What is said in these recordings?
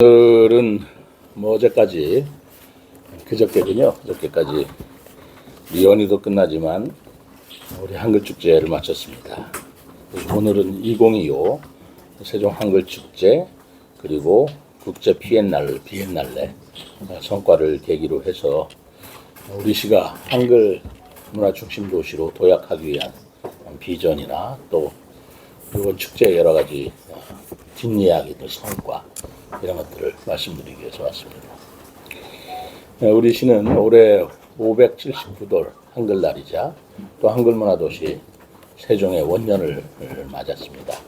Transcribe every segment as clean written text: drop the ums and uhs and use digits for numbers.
오늘은 어제까지 그저께군요. 그저께까지 연휴도 끝나지만 우리 한글축제를 마쳤습니다. 오늘은 2025 세종 한글축제 그리고 국제 비엔날레 성과를 계기로 해서 우리 시가 한글 문화 중심 도시로 도약하기 위한 비전이나 또 이번 축제의 여러 가지 뒷이야기들, 성과 이런 것들을 말씀드리기 위해서 왔습니다. 우리 시는 올해 579돌 한글날이자 또 한글문화도시 세종의 원년을 맞았습니다.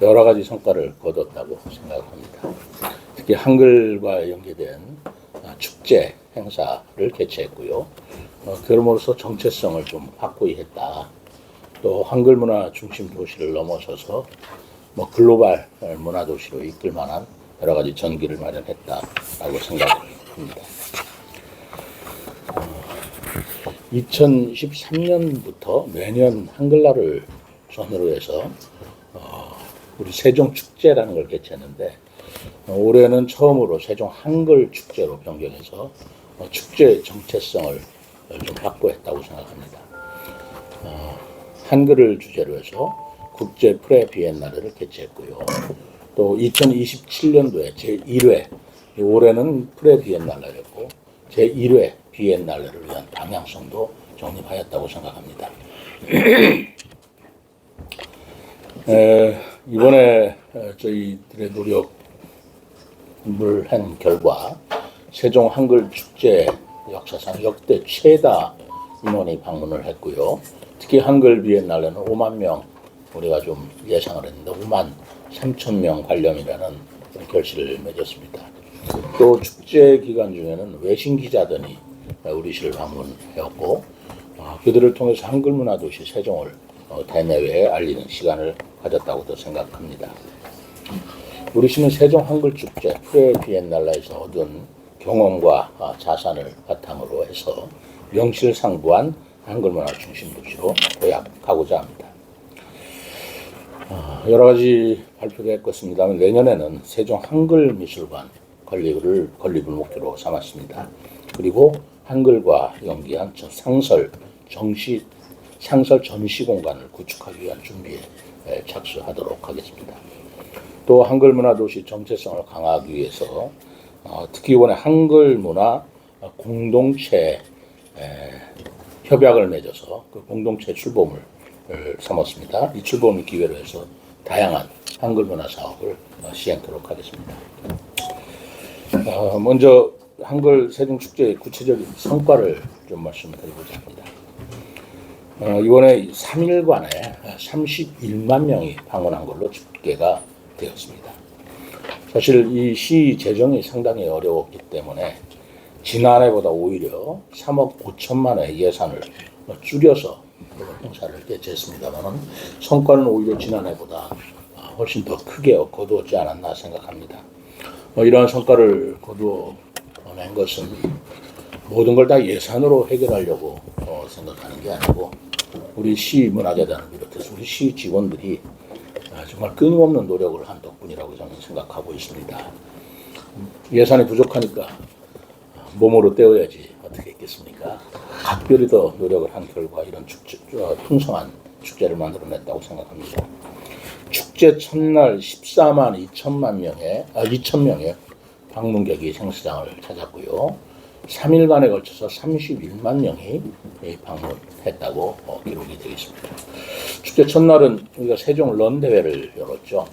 여러 가지 성과를 거뒀다고 생각합니다. 특히 한글과 연계된 축제 행사를 개최했고요. 그럼으로써 정체성을 좀 확고히 했다. 또 한글문화 중심 도시를 넘어서서 글로벌 문화도시로 이끌 만한 여러 가지 전기를 마련했다라고 생각합니다. 2013년부터 매년 한글날을 전후로 해서 우리 세종 축제라는 걸 개최했는데 올해는 처음으로 세종 한글 축제로 변경해서 축제 정체성을 좀 확보했다고 생각합니다. 한글을 주제로 해서 국제 프레 비엔날레를 개최했고요. 또 2027년도에 제1회, 올해는 프레 비엔날레였고 제1회 비엔날레를 위한 방향성도 정립하였다고 생각합니다. 이번에 저희들의 노력을 한 결과 세종 한글 축제 역사상 역대 최다 인원이 방문을 했고요. 특히 한글 비엔날레는 5만 명 우리가 좀 예상을 했는데 5만 3천 명 관련이라는 결실을 맺었습니다. 또 축제 기간 중에는 외신 기자들이 우리 시를 방문해왔고 그들을 통해서 한글문화도시 세종을 대내외에 알리는 시간을 가졌다고도 생각합니다. 우리 시는 세종 한글축제 프레 비엔날레에서 얻은 경험과 자산을 바탕으로 해서 명실상부한 한글문화 중심 도시로 도약하고자 합니다. 여러 가지 발표가 있겠습니다만 내년에는 세종 한글미술관 건립을 목표로 삼았습니다. 그리고 한글과 연계한 상설 전시 공간을 구축하기 위한 준비에 착수하도록 하겠습니다. 또 한글문화도시 정체성을 강화하기 위해서 특히 이번에 한글문화 공동체 협약을 맺어서 그 공동체 출범을 삼았습니다. 이 출범을 기회로 해서 다양한 한글문화 사업을 시행토록 하겠습니다. 먼저 한글 세종축제의 구체적인 성과를 좀 말씀드리고자 합니다. 이번에 3일간에 31만 명이 방문한 걸로 집계가 되었습니다. 사실 이 시 재정이 상당히 어려웠기 때문에 지난해보다 오히려 3억 5천만 원의 예산을 줄여서 행사를 개최했습니다만 성과는 오히려 지난해보다 훨씬 더 크게 거두었지 않았나 생각합니다. 이러한 성과를 거두어낸 것은 모든 걸 다 예산으로 해결하려고 생각하는 게 아니고 우리 시문화재단을 비롯해서 우리 시 직원들이 정말 끊임없는 노력을 한 덕분이라고 저는 생각하고 있습니다. 예산이 부족하니까 몸으로 때워야지 어떻게 있겠습니까? 각별히 더 노력을 한 결과 이런 풍성한 축제를 만들어냈다고 생각합니다. 축제 첫날 14만 2천 명의 방문객이 행사장을 찾았고요. 3일간에 걸쳐서 31만 명이 방문했다고 기록이 되겠습니다. 축제 첫날은 우리가 세종 런 대회를 열었죠.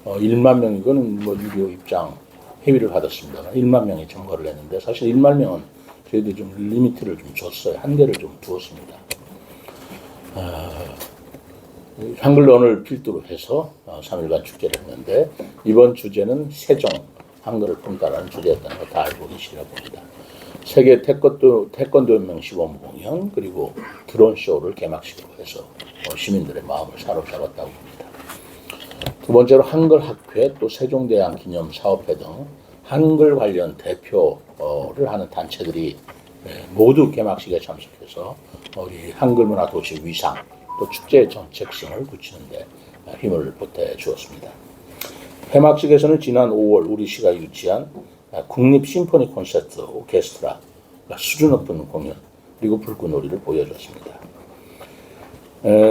1만 명 이거는 유료 입장 회비를 받았습니다. 1만 명이 참가를 했는데 사실 1만 명은 저희들이 좀 리미트를 좀 줬어요. 한계를 좀 두었습니다. 한글론을 필두로 해서 3일간 축제를 했는데 이번 주제는 세종 한글을 품다라는 주제였다는 거 다 알고 계시리라 봅니다. 세계 태권도 연맹 시범 공연 그리고 드론 쇼를 개막식으로 해서 시민들의 마음을 사로잡았다고 봅니다. 두 번째로 한글학회 또 세종대왕 기념사업회 등 한글 관련 대표를 하는 단체들이 모두 개막식에 참석해서 우리 한글문화 도시 위상 또 축제의 정체성을 굳히는 데 힘을 보태 주었습니다. 폐막식에서는 지난 5월 우리 시가 유치한 국립 심포니 콘서트 오케스트라 수준 높은 공연 그리고 불꽃놀이를 보여줬습니다.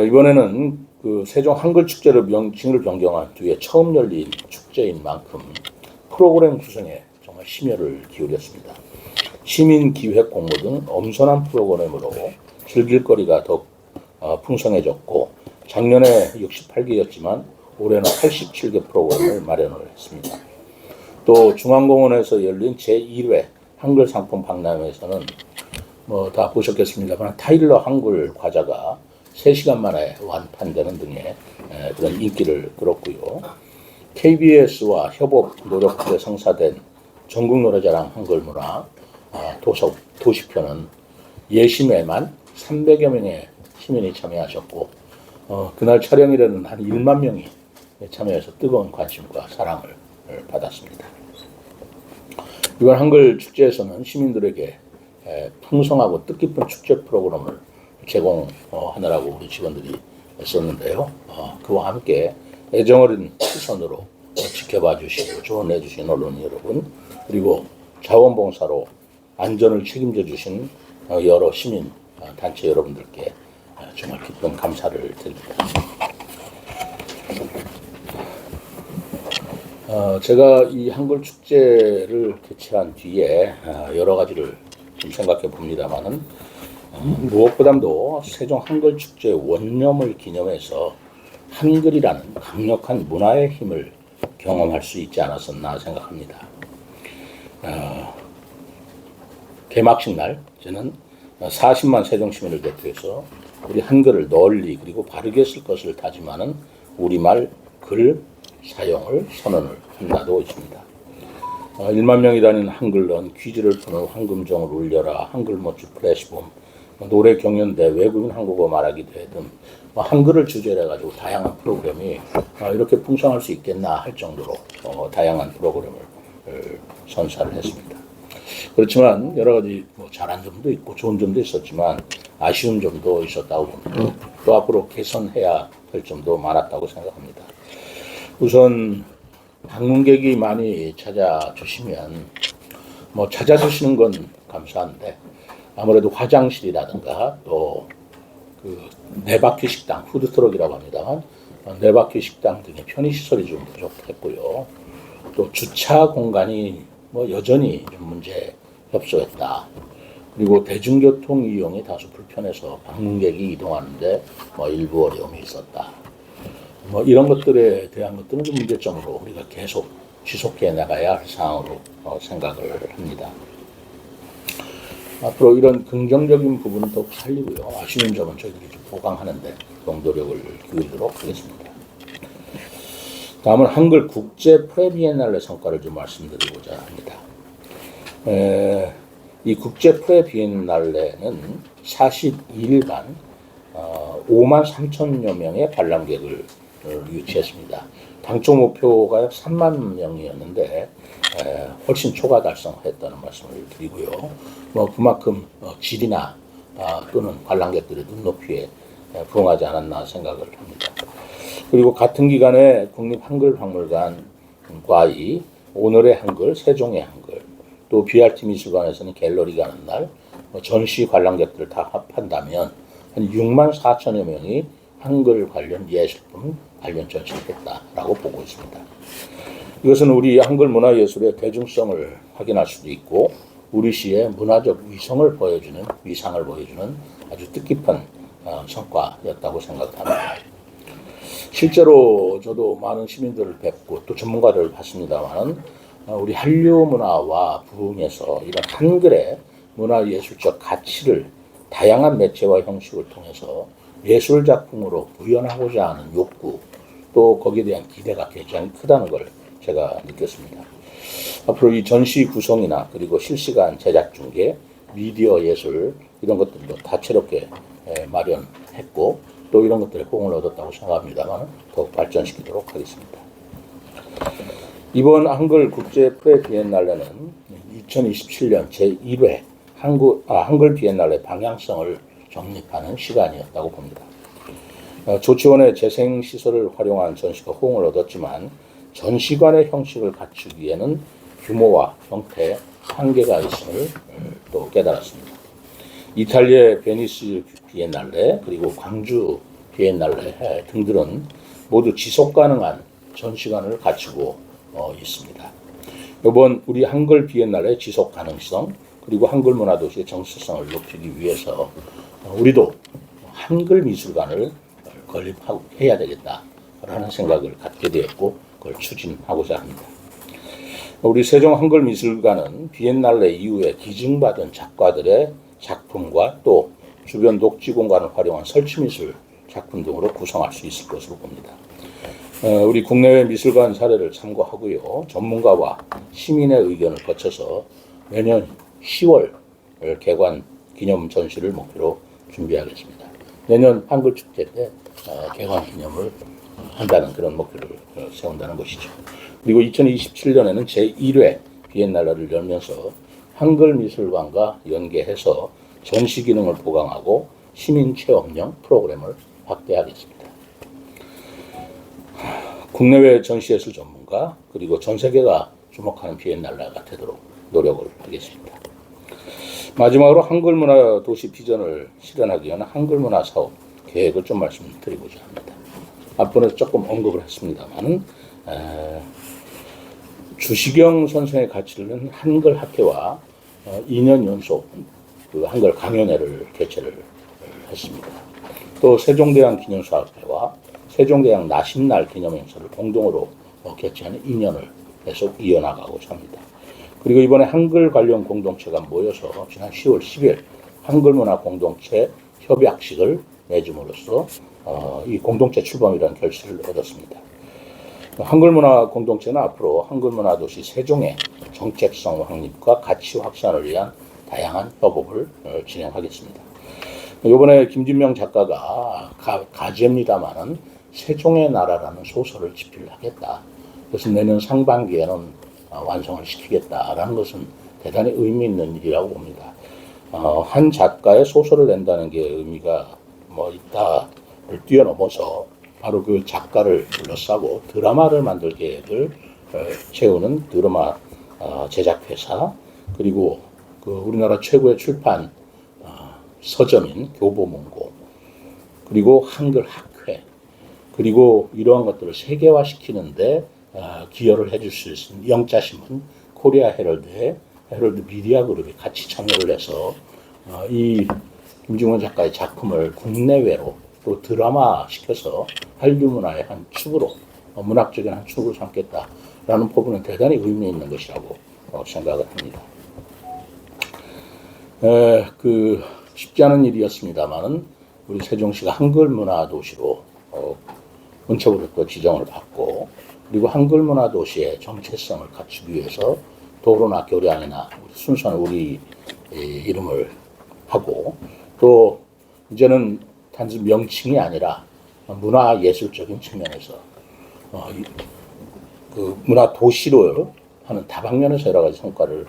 이번에는 그 세종 한글 축제로 명칭을 변경한 뒤에 처음 열린 축제인 만큼 프로그램 구성에 정말 심혈을 기울였습니다. 시민 기획 공모 등 엄선한 프로그램으로 즐길 거리가 더 풍성해졌고 작년에 68개였지만 올해는 87개 프로그램을 마련을 했습니다. 또 중앙공원에서 열린 제1회 한글 상품 박람회에서는 뭐 다 보셨겠습니다만 타일러 한글 과자가 3시간 만에 완판되는 등의 그런 인기를 끌었고요. KBS와 협업 노력 끝에 성사된 전국 노래자랑 한글문화 도시편은 예심에만 300여 명의 시민이 참여하셨고 그날 촬영일에는 한 1만 명이 참여해서 뜨거운 관심과 사랑을 받았습니다. 이번 한글 축제에서는 시민들에게 풍성하고 뜻깊은 축제 프로그램을 제공하느라고 우리 직원들이 애썼는데요. 그와 함께 애정어린 시선으로 지켜봐 주시고 조언해 주신 언론 여러분 그리고 자원봉사로 안전을 책임져 주신 여러 시민 단체 여러분들께 정말 깊은 감사를 드립니다. 제가 이 한글 축제를 개최한 뒤에 여러 가지를 좀 생각해 봅니다만은 무엇보다도 세종 한글 축제 원념을 기념해서 한글이라는 강력한 문화의 힘을 경험할 수 있지 않았었나 생각합니다. 개막식 날 저는 40만 세종 시민을 대표해서 우리 한글을 널리 그리고 바르게 쓸 것을 다짐하는 우리말 글 사용을 선언을 한다고 있습니다. 1만 명이 다니는 한글런 퀴즈를 푸는 황금정을 울려라 한글모츠 플래시봄 노래 경연대 외국인 한국어 말하기 대회 등 한글을 주제로 해가지고 다양한 프로그램이 이렇게 풍성할 수 있겠나 할 정도로 다양한 프로그램을 선사를 했습니다. 그렇지만 여러 가지 잘한 점도 있고 좋은 점도 있었지만 아쉬운 점도 있었다고 봅니다. 또 앞으로 개선해야 할 점도 많았다고 생각합니다. 우선 방문객이 많이 찾아주시면 찾아주시는 건 감사한데 아무래도 화장실이라든가 또 그 네바퀴 식당 푸드트럭이라고 합니다만 네바퀴 식당 등의 편의시설이 좀 부족했고요. 또 주차 공간이 여전히 좀 문제 협소했다. 그리고 대중교통 이용이 다소 불편해서 방문객이 이동하는데 일부 어려움이 있었다. 이런 것들에 대한 것들은 좀 문제점으로 우리가 계속 지속해 나가야 할 사항으로 생각을 합니다. 앞으로 이런 긍정적인 부분은 더욱 살리고요. 아쉬운 점은 저희들이 좀 보강하는데 노력을 기울이도록 하겠습니다. 다음은 한글 국제 프레비엔날레 성과를 좀 말씀드리고자 합니다. 이 국제 프레비엔날레는 42일간 5만 3천여 명의 관람객을 유치했습니다. 당초 목표가 약 3만 명이었는데 훨씬 초과 달성했다는 말씀을 드리고요. 그만큼 질이나 또는 관람객들의 눈높이에 부응하지 않았나 생각을 합니다. 그리고 같은 기간에 국립한글박물관과의 오늘의 한글, 세종의 한글, 또 BRT 미술관에서는 갤러리가 하는 날 전시 관람객들을 다 합한다면 한 6만 4천여 명이 한글 관련 예술품 관련 전시를 했다라고 보고 있습니다. 이것은 우리 한글 문화예술의 대중성을 확인할 수도 있고 우리 시의 문화적 위상을 보여주는 아주 뜻깊은 성과였다고 생각합니다. 실제로 저도 많은 시민들을 뵙고 또 전문가들을 봤습니다만 우리 한류 문화와 부흥해서 이런 한글의 문화예술적 가치를 다양한 매체와 형식을 통해서 예술 작품으로 구현하고자 하는 욕구 또 거기에 대한 기대가 굉장히 크다는 걸 제가 느꼈습니다. 앞으로 이 전시 구성이나 그리고 실시간 제작 중계, 미디어 예술 이런 것들도 다채롭게 마련했고 또 이런 것들에 호응을 얻었다고 생각합니다만 더욱 발전시키도록 하겠습니다. 이번 한글 국제 프레 비엔날레는 2027년 제1회 한글 비엔날레 방향성을 정립하는 시간이었다고 봅니다. 조치원의 재생시설을 활용한 전시가 호응을 얻었지만 전시관의 형식을 갖추기에는 규모와 형태에 한계가 있음을 또 깨달았습니다. 이탈리아의 베니스 비엔날레 그리고 광주 비엔날레 등들은 모두 지속 가능한 전시관을 갖추고 있습니다. 이번 우리 한글 비엔날레 지속 가능성 그리고 한글 문화도시의 정체성을 높이기 위해서 우리도 한글 미술관을 건립해야 되겠다라는 생각을 갖게 되었고 그걸 추진하고자 합니다. 우리 세종 한글 미술관은 비엔날레 이후에 기증받은 작가들의 작품과 또 주변 녹지 공간을 활용한 설치미술 작품 등으로 구성할 수 있을 것으로 봅니다. 우리 국내외 미술관 사례를 참고하고요. 전문가와 시민의 의견을 거쳐서 내년 10월 개관 기념 전시를 목표로 준비하겠습니다. 내년 한글 축제 때 개관 기념을 한다는 그런 목표를 세운다는 것이죠. 그리고 2027년에는 제1회 비엔날레를 열면서 한글 미술관과 연계해서 전시 기능을 보강하고 시민 체험형 프로그램을 확대하겠습니다. 국내외 전시예술 전문가 그리고 전 세계가 주목하는 비엔날레가 되도록 노력을 하겠습니다. 마지막으로 한글 문화 도시 비전을 실현하기 위한 한글 문화 사업 계획을 좀 말씀드리고자 합니다. 앞번에 조금 언급을 했습니다만 주시경 선생의 가치를 한글 학회와 2년 연속 그 한글 강연회를 개최를 했습니다. 또 세종대왕 기념사업회와 세종대왕 나신날 기념행사를 공동으로 개최하는 2년을 계속 이어나가고자 합니다. 그리고 이번에 한글 관련 공동체가 모여서 지난 10월 10일 한글문화 공동체 협약식을 맺음으로써 이 공동체 출범이라는 결실을 얻었습니다. 한글문화 공동체는 앞으로 한글문화도시 세종의 정체성 확립과 가치 확산을 위한 다양한 협업을 진행하겠습니다. 이번에 김진명 작가가 가제입니다마는 세종의 나라라는 소설을 집필하겠다. 그래서 내년 상반기에는 완성을 시키겠다라는 것은 대단히 의미 있는 일이라고 봅니다. 한 작가의 소설을 낸다는 게 의미가 있다를 뛰어넘어서 바로 그 작가를 둘러싸고 드라마를 만들 계획을 채우는 드라마 제작회사 그리고 그 우리나라 최고의 출판 서점인 교보문고 그리고 한글 학회 그리고 이러한 것들을 세계화시키는데 기여를 해줄 수 있는 영자신문 코리아 헤럴드의 헤럴드 미디어 그룹이 같이 참여를 해서 이 김중원 작가의 작품을 국내외로 또 드라마 시켜서 한류 문화의 한 축으로 문학적인 한 축으로 삼겠다라는 부분은 대단히 의미 있는 것이라고 생각을 합니다. 쉽지 않은 일이었습니다만은 우리 세종시가 한글 문화 도시로 원칙으로 또 지정을 받고 그리고 한글 문화 도시의 정체성을 갖추기 위해서 도로나 교량이나 순수한 우리 이름을 하고 또 이제는 단지 명칭이 아니라 문화 예술적인 측면에서 그 문화 도시로 하는 다방면에서 여러 가지 성과를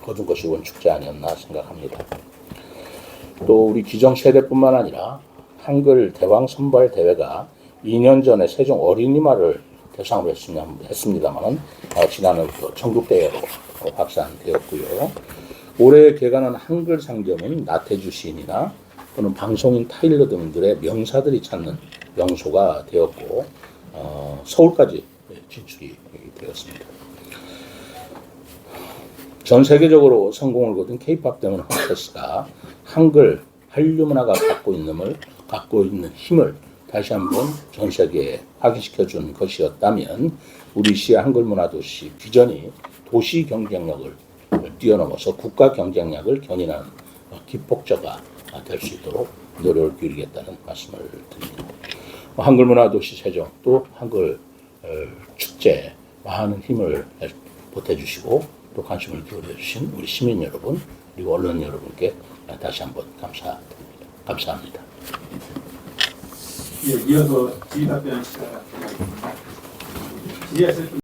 거둔 것이 원축제 아니었나 생각합니다. 또 우리 기정 세대뿐만 아니라 한글 대왕 선발 대회가 2년 전에 세종 어린이마을 대상으로 했습니다만 지난해부터 전국대회로 확산되었고요. 올해 개관한 한글 상점은 나태주 시인이나 또는 방송인 타일러 등들의 명사들이 찾는 명소가 되었고 서울까지 진출이 되었습니다. 전 세계적으로 성공을 거둔 K-팝 대문 콘테스트가 한글 한류 문화가 갖고 있는 힘을 다시 한번 전 세계에 확인시켜 준 것이었다면 우리 시의 한글 문화 도시 비전이 도시 경쟁력을 뛰어넘어서 국가 경쟁력을 견인하는 기폭제가 될 수 있도록 노력을 기울이겠다는 말씀을 드립니다. 한글 문화 도시 세종 또 한글 축제 많은 힘을 보태주시고 또 관심을 기울여주신 우리 시민 여러분 그리고 언론 여러분께 다시 한번 감사합니다. 예, 이어서 질의 답변 시간.